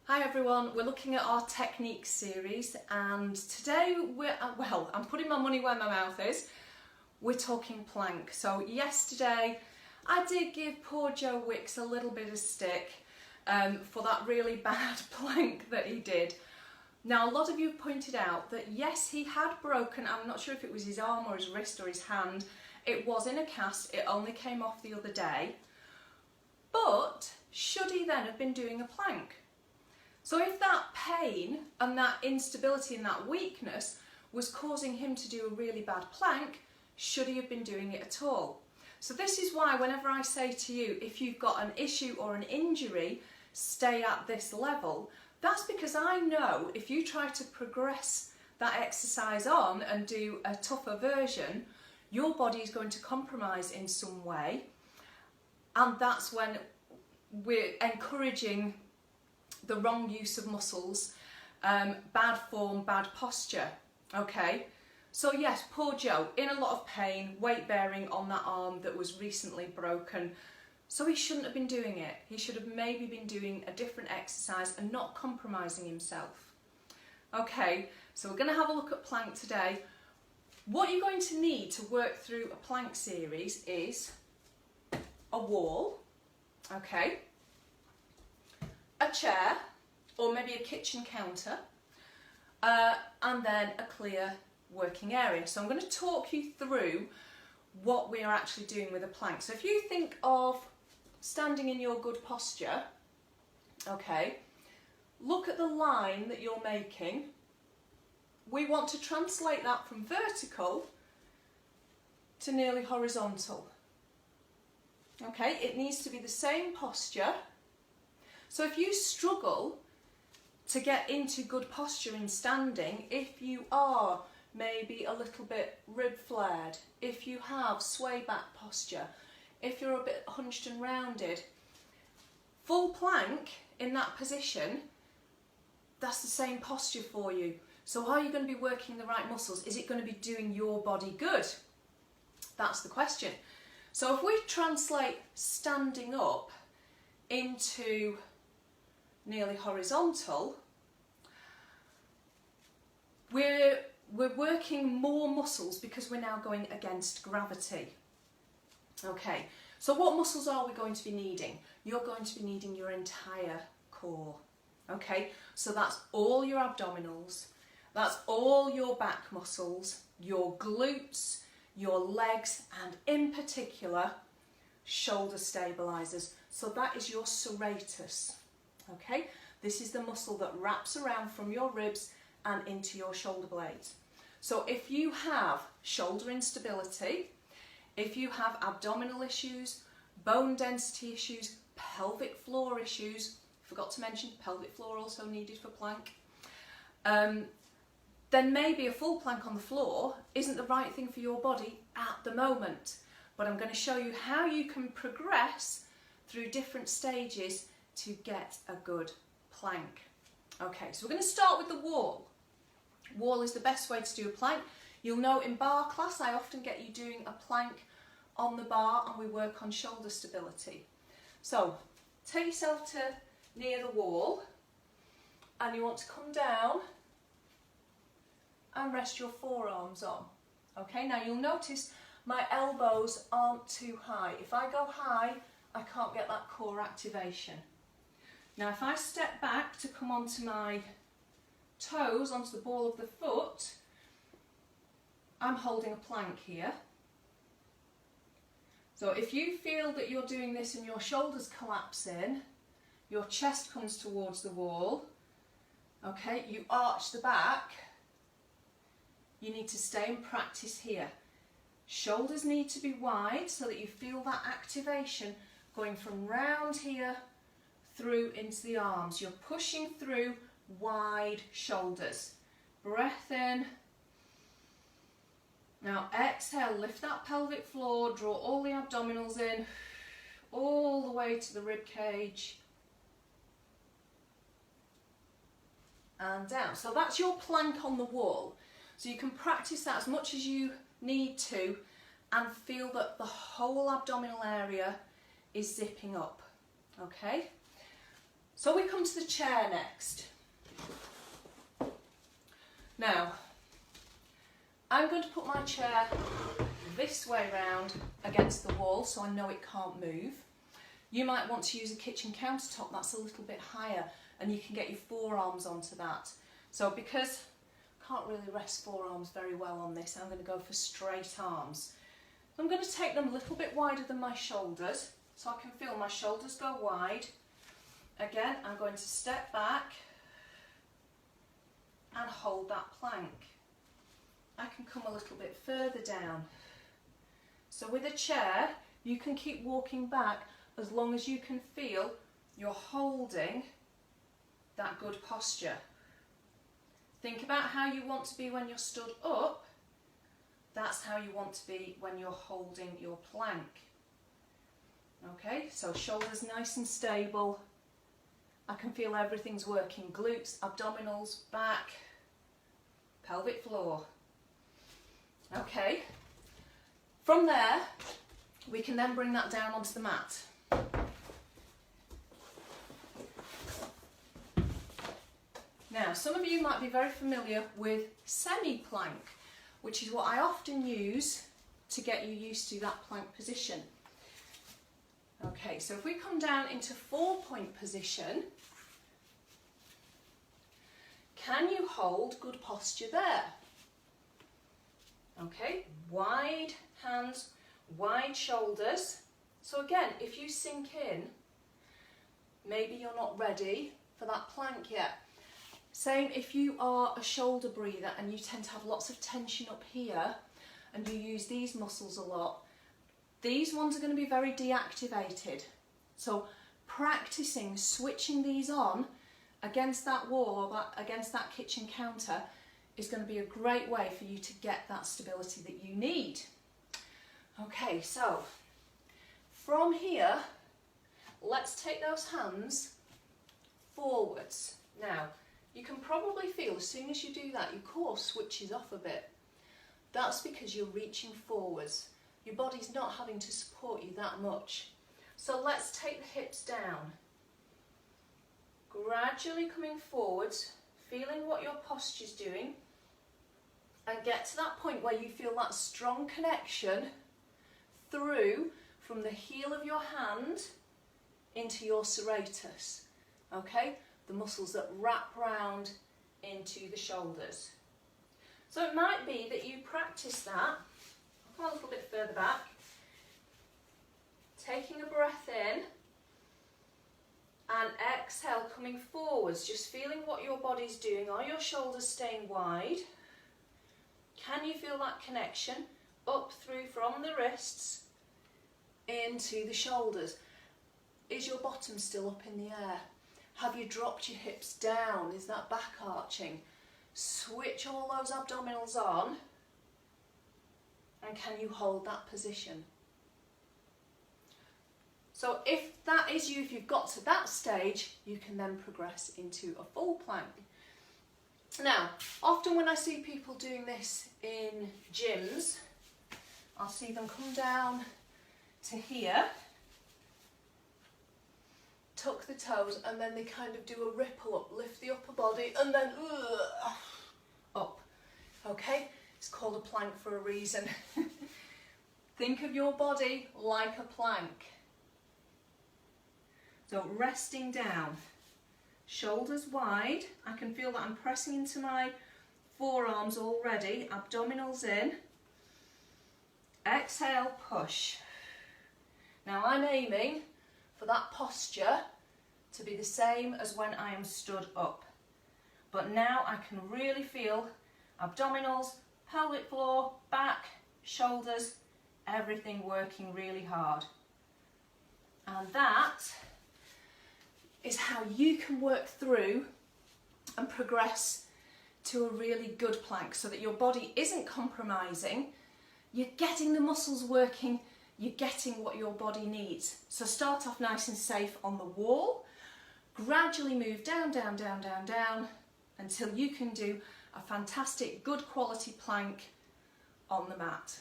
Hi everyone, we're looking at our technique series and today I'm putting my money where my mouth is. We're talking plank. So yesterday I did give poor Joe Wicks a little bit of stick for that really bad plank that he did. Now a lot of you pointed out that yes, he had broken, I'm not sure if it was his arm or his wrist or his hand, it was in a cast, it only came off the other day, but should he then have been doing a plank? So if that pain and that instability and that weakness was causing him to do a really bad plank, should he have been doing it at all? So this is why whenever I say to you, if you've got an issue or an injury, stay at this level, that's because I know if you try to progress that exercise on and do a tougher version, your body is going to compromise in some way. And that's when we're encouraging the wrong use of muscles, bad form, bad posture, okay? So yes, poor Joe, in a lot of pain, weight bearing on that arm that was recently broken, so he shouldn't have been doing it. He should have maybe been doing a different exercise and not compromising himself. Okay, so we're going to have a look at plank today. What you're going to need to work through a plank series is a wall, okay? A chair or maybe a kitchen counter and then a clear working area. So I'm going to talk you through what we are actually doing with a plank. So if you think of standing in your good posture, okay, look at the line that you're making. We want to translate that from vertical to nearly horizontal. Okay, it needs to be the same posture. So if you struggle to get into good posture in standing, if you are maybe a little bit rib flared, if you have sway back posture, if you're a bit hunched and rounded, full plank in that position, that's the same posture for you. So are you going to be working the right muscles? Is it going to be doing your body good? That's the question. So if we translate standing up into nearly horizontal, we're working more muscles because we're now going against gravity. Okay, so what muscles are we going to be needing? You're going to be needing your entire core. Okay, so that's all your abdominals, that's all your back muscles, your glutes, your legs, and in particular, shoulder stabilizers. So that is your serratus. Okay, this is the muscle that wraps around from your ribs and into your shoulder blades. So if you have shoulder instability, if you have abdominal issues, bone density issues, pelvic floor issues, forgot to mention pelvic floor also needed for plank, then maybe a full plank on the floor isn't the right thing for your body at the moment. But I'm going to show you how you can progress through different stages to get a good plank. Okay, so we're going to start with the wall. Wall is the best way to do a plank. You'll know in bar class I often get you doing a plank on the bar and we work on shoulder stability. So take yourself to near the wall and you want to come down and rest your forearms on. Okay, now you'll notice my elbows aren't too high. If I go high, I can't get that core activation. Now if I step back to come onto my toes, onto the ball of the foot, I'm holding a plank here. So if you feel that you're doing this and your shoulders collapse in, your chest comes towards the wall, okay, you arch the back, you need to stay and practice here. Shoulders need to be wide so that you feel that activation going from round here through into the arms. You're pushing through wide shoulders. Breath in. Now exhale, lift that pelvic floor, draw all the abdominals in, all the way to the rib cage. And down. So that's your plank on the wall. So you can practice that as much as you need to and feel that the whole abdominal area is zipping up. Okay? So we come to the chair next. Now, I'm going to put my chair this way round against the wall so I know it can't move. You might want to use a kitchen countertop that's a little bit higher and you can get your forearms onto that. So because I can't really rest forearms very well on this, I'm going to go for straight arms. I'm going to take them a little bit wider than my shoulders so I can feel my shoulders go wide. Again, I'm going to step back and hold that plank. I can come a little bit further down. So with a chair, you can keep walking back as long as you can feel you're holding that good posture. Think about how you want to be when you're stood up. That's how you want to be when you're holding your plank. Okay, so shoulders nice and stable. I can feel everything's working. Glutes, abdominals, back, pelvic floor. Okay, from there we can then bring that down onto the mat. Now, some of you might be very familiar with semi-plank, which is what I often use to get you used to that plank position. Okay, so if we come down into 4-point position, can you hold good posture there? Okay, wide hands, wide shoulders. So again, if you sink in, maybe you're not ready for that plank yet. Same if you are a shoulder breather and you tend to have lots of tension up here and you use these muscles a lot. These ones are going to be very deactivated. So practicing switching these on against that wall or against that kitchen counter is going to be a great way for you to get that stability that you need. Okay, so from here, let's take those hands forwards. Now, you can probably feel as soon as you do that, your core switches off a bit. That's because you're reaching forwards. Your body's not having to support you that much. So let's take the hips down. Gradually coming forwards, feeling what your posture's doing, and get to that point where you feel that strong connection through from the heel of your hand into your serratus. Okay? The muscles that wrap round into the shoulders. So it might be that you practice that. I'll come a little bit further back. Taking a breath in and exhale, coming forwards, just feeling what your body's doing. Are your shoulders staying wide? Can you feel that connection up through from the wrists into the shoulders? Is your bottom still up in the air? Have you dropped your hips down? Is that back arching? Switch all those abdominals on, and can you hold that position? So if that is you, if you've got to that stage, you can then progress into a full plank. Now, often when I see people doing this in gyms, I'll see them come down to here, tuck the toes, and then they kind of do a ripple up, lift the upper body, and then up. Okay? It's called a plank for a reason. Think of your body like a plank. So resting down, shoulders wide. I can feel that I'm pressing into my forearms already, abdominals in. Exhale, push. Now I'm aiming for that posture to be the same as when I am stood up. But now I can really feel abdominals, pelvic floor, back, shoulders, everything working really hard. And that is how you can work through and progress to a really good plank so that your body isn't compromising. You're getting the muscles working, you're getting what your body needs. So start off nice and safe on the wall, gradually move down, down, down, down, down until you can do a fantastic, good quality plank on the mat.